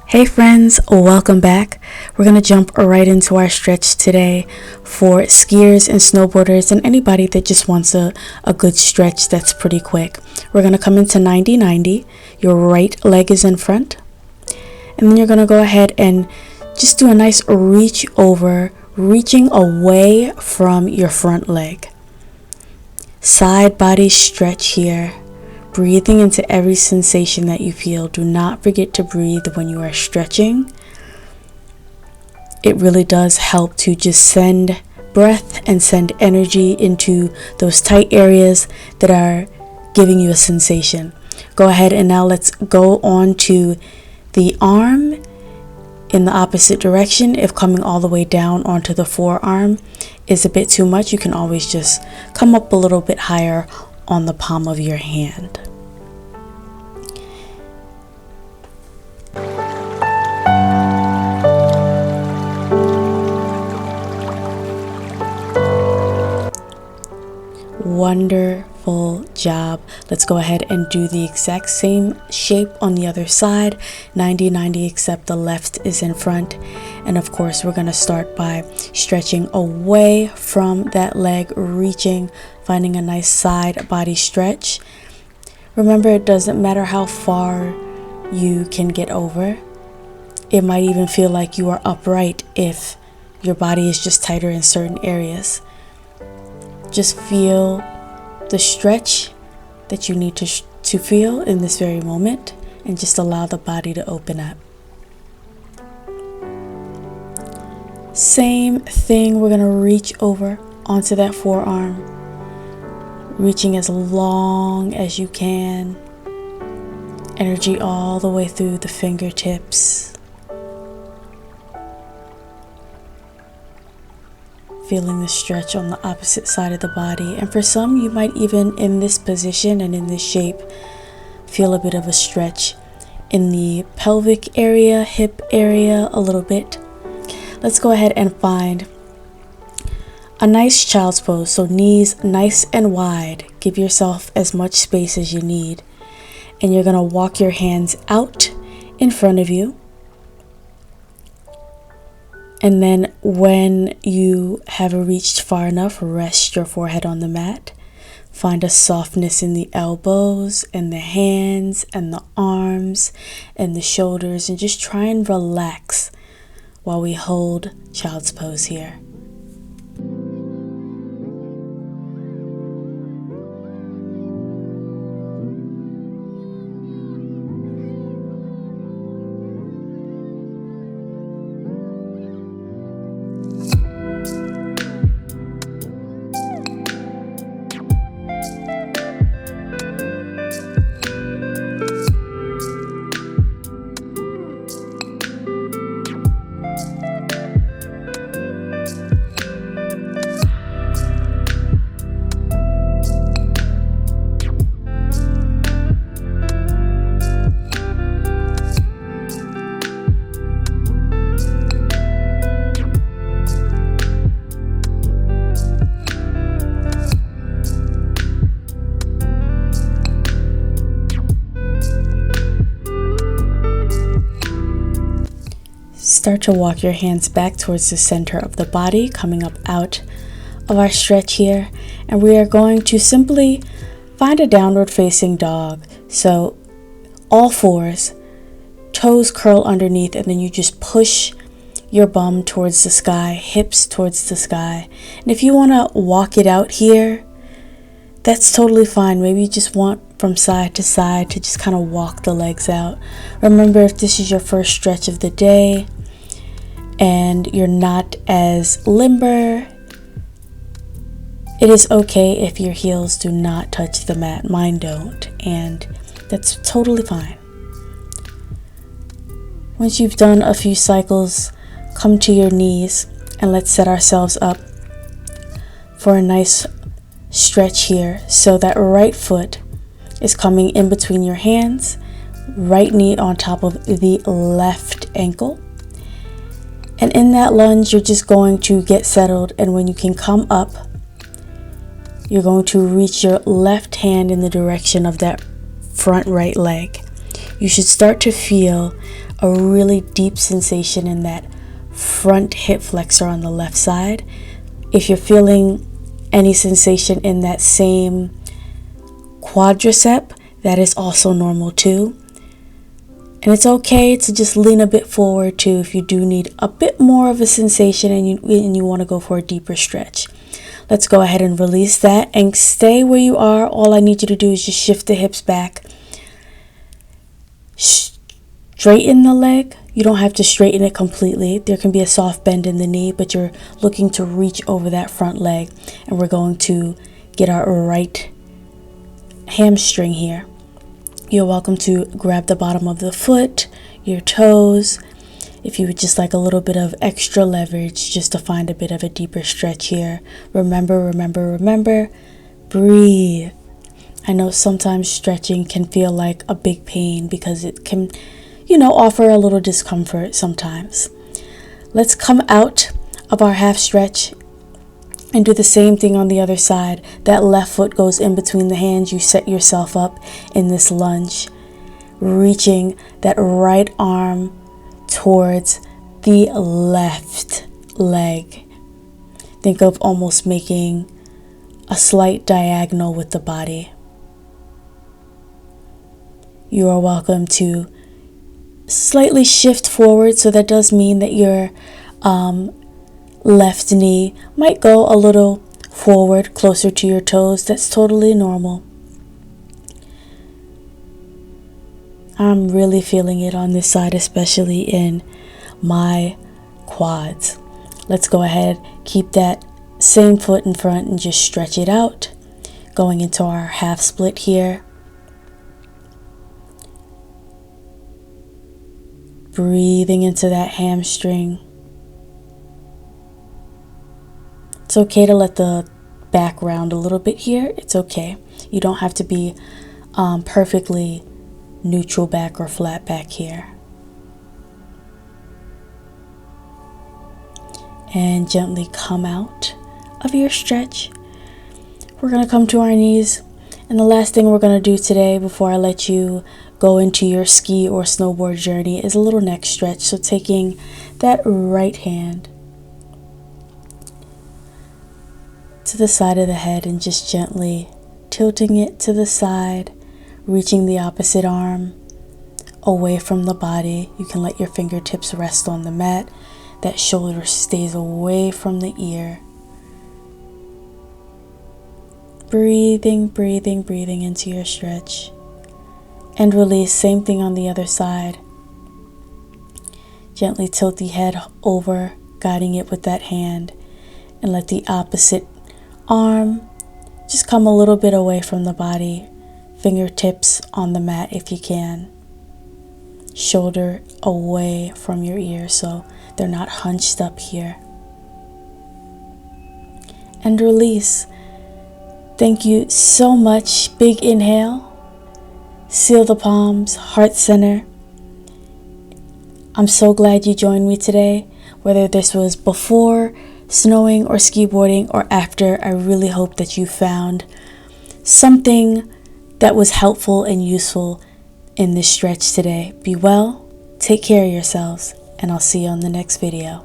Hey friends, welcome back. We're going to jump right into our stretch today for skiers and snowboarders and anybody that just wants a good stretch that's pretty quick. We're going to come into 90-90. Your right leg is in front. And then you're going to go ahead and just do a nice reach over, reaching away from your front leg. Side body stretch here. Breathing into every sensation that you feel. Do not forget to breathe when you are stretching. It really does help to just send breath and send energy into those tight areas that are giving you a sensation. Go ahead and now let's go on to the arm in the opposite direction. If coming all the way down onto the forearm is a bit too much, you can always just come up a little bit higher on the palm of your hand. Wonderful job. Let's go ahead and do the exact same shape on the other side. 90-90, except the left is in front. And of course, we're going to start by stretching away from that leg, reaching, finding a nice side body stretch. Remember, it doesn't matter how far you can get over. It might even feel like you are upright if your body is just tighter in certain areas. Just feel the stretch that you need to feel in this very moment, and just allow the body to open up. Same thing, we're going to reach over onto that forearm, reaching as long as you can. Energy all the way through the fingertips. Feeling the stretch on the opposite side of the body. And for some, you might even in this position and in this shape feel a bit of a stretch in the pelvic area, hip area a little bit. Let's go ahead and find a nice child's pose. So knees nice and wide. Give yourself as much space as you need. And you're going to walk your hands out in front of you. And then when you have reached far enough, rest your forehead on the mat. Find a softness in the elbows and the hands and the arms and the shoulders, and just try and relax while we hold child's pose here. Start to walk your hands back towards the center of the body, coming up out of our stretch here. And we are going to simply find a downward facing dog. So all fours, toes curl underneath, and then you just push your bum towards the sky, hips towards the sky. And if you want to walk it out here, that's totally fine. Maybe you just want from side to side to just kind of walk the legs out. Remember, if this is your first stretch of the day, and you're not as limber, it is okay if your heels do not touch the mat. Mine don't, and that's totally fine. Once you've done a few cycles, come to your knees and let's set ourselves up for a nice stretch here. So that right foot is coming in between your hands, right knee on top of the left ankle. And in that lunge, you're just going to get settled. And when you can come up, you're going to reach your left hand in the direction of that front right leg. You should start to feel a really deep sensation in that front hip flexor on the left side. If you're feeling any sensation in that same quadricep, that is also normal too. And it's okay to just lean a bit forward too if you do need a bit more of a sensation and you want to go for a deeper stretch. Let's go ahead and release that and stay where you are. All I need you to do is just shift the hips back. Straighten the leg. You don't have to straighten it completely. There can be a soft bend in the knee, but you're looking to reach over that front leg. And we're going to get our right hamstring here. You're welcome to grab the bottom of the foot, your toes, if you would just like a little bit of extra leverage just to find a bit of a deeper stretch here. Remember, breathe. I know sometimes stretching can feel like a big pain because it can, offer a little discomfort sometimes. Let's come out of our half stretch and do the same thing on the other side. That left foot goes in between the hands. You set yourself up in this lunge, reaching that right arm towards the left leg. Think of almost making a slight diagonal with the body. You are welcome to slightly shift forward, so that does mean that your left knee might go a little forward, closer to your toes. That's totally normal. I'm really feeling it on this side, especially in my quads. Let's go ahead, keep that same foot in front and just stretch it out. Going into our half split here. Breathing into that hamstring. It's okay to let the back round a little bit here. It's okay. You don't have to be perfectly neutral back or flat back here. And gently come out of your stretch. We're going to come to our knees. And the last thing we're going to do today before I let you go into your ski or snowboard journey is a little neck stretch. So taking that right hand to the side of the head and just gently tilting it to the side, reaching the opposite arm away from the body. You can let your fingertips rest on the mat. That shoulder stays away from the ear. Breathing into your stretch. And release. Same thing on the other side. Gently tilt the head over, guiding it with that hand. And let the opposite arm just come a little bit away from the body. Fingertips on the mat if you can. Shoulder away from your ear so they're not hunched up here. And release. Thank you so much. Big inhale. Seal the palms, heart center. I'm so glad you joined me today. Whether this was before snowing or skiboarding or after, I really hope that you found something that was helpful and useful in this stretch today. Be well, take care of yourselves, and I'll see you on the next video.